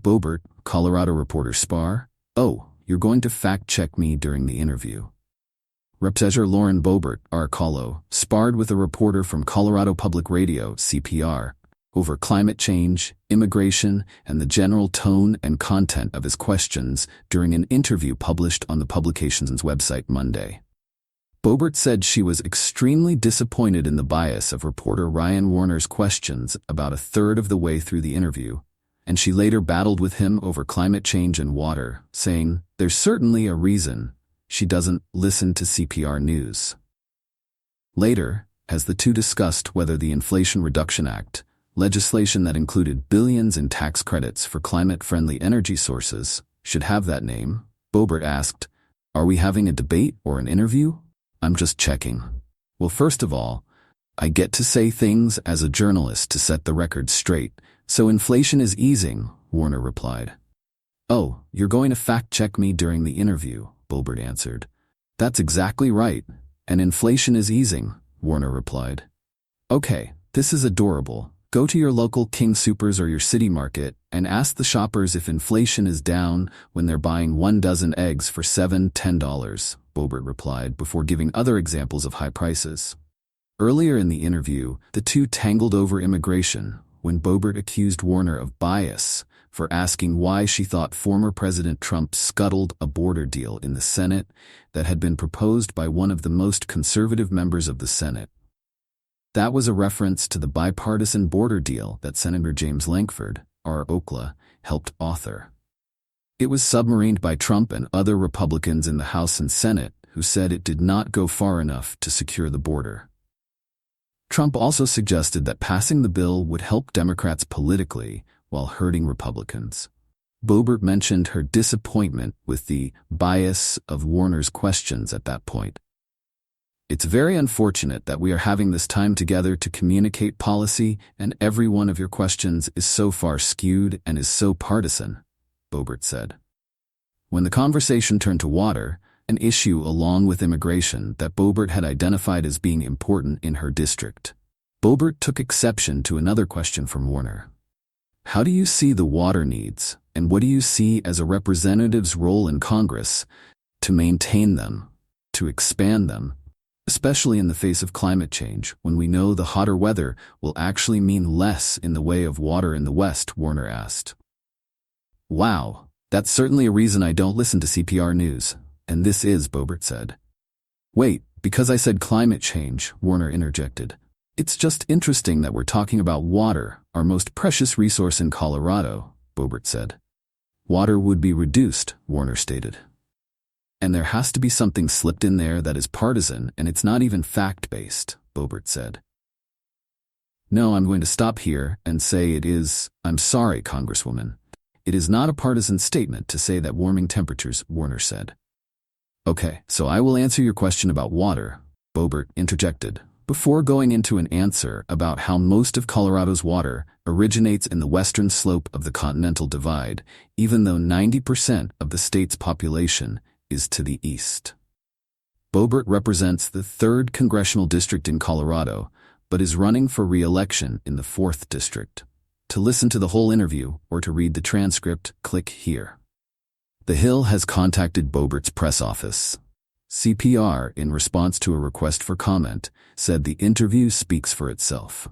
Boebert, Colorado reporter spar. Oh, you're going to fact-check me during the interview. Reporter Lauren Boebert, Colo, sparred with a reporter from Colorado Public Radio, CPR, over climate change, immigration, and the general tone and content of his questions during an interview published on the publication's website Monday. Boebert said she was extremely disappointed in the bias of reporter Ryan Warner's questions about a third of the way through the interview, and she later battled with him over climate change and water, saying, "There's certainly a reason she doesn't listen to CPR News." Later, as the two discussed whether the Inflation Reduction Act, legislation that included billions in tax credits for climate-friendly energy sources, should have that name, Boebert asked, "Are we having a debate or an interview? I'm just checking." "Well, first of all, I get to say things as a journalist to set the record straight, so inflation is easing," Warner replied. "Oh, you're going to fact-check me during the interview," Boebert answered. "That's exactly right, and inflation is easing," Warner replied. "Okay, this is adorable. Go to your local King Soopers or your city market and ask the shoppers if inflation is down when they're buying 1 dozen eggs for $7, $10, Boebert replied before giving other examples of high prices. Earlier in the interview, the two tangled over immigration when Boebert accused Warner of bias for asking why she thought former President Trump scuttled a border deal in the Senate that had been proposed by one of the most conservative members of the Senate. That was a reference to the bipartisan border deal that Senator James Lankford, R. Oakla, helped author. It was submarined by Trump and other Republicans in the House and Senate who said it did not go far enough to secure the border. Trump also suggested that passing the bill would help Democrats politically while hurting Republicans. Boebert mentioned her disappointment with the bias of Warner's questions at that point. "It's very unfortunate that we are having this time together to communicate policy and every one of your questions is so far skewed and is so partisan," Boebert said. When the conversation turned to water, an issue along with immigration that Boebert had identified as being important in her district, Boebert took exception to another question from Warner. "How do you see the water needs, and what do you see as a representative's role in Congress to maintain them, to expand them, especially in the face of climate change, when we know the hotter weather will actually mean less in the way of water in the West?" Warner asked. "Wow, that's certainly a reason I don't listen to CPR News, and this is," Boebert said. "Wait, because I said climate change," Warner interjected. "It's just interesting that we're talking about water, our most precious resource in Colorado," Boebert said. "Water would be reduced," Warner stated. "And there has to be something slipped in there that is partisan, and it's not even fact-based," Boebert said. "No, I'm going to stop here and say it is, I'm sorry, Congresswoman. It is not a partisan statement to say that warming temperatures," Warner said. "Okay, so I will answer your question about water," Boebert interjected, before going into an answer about how most of Colorado's water originates in the western slope of the Continental Divide, even though 90% of the state's population is to the east. Boebert represents the 3rd congressional district in Colorado, but is running for re-election in the 4th district. To listen to the whole interview or to read the transcript, click here. The Hill has contacted Boebert's press office. CPR, in response to a request for comment, said the interview speaks for itself.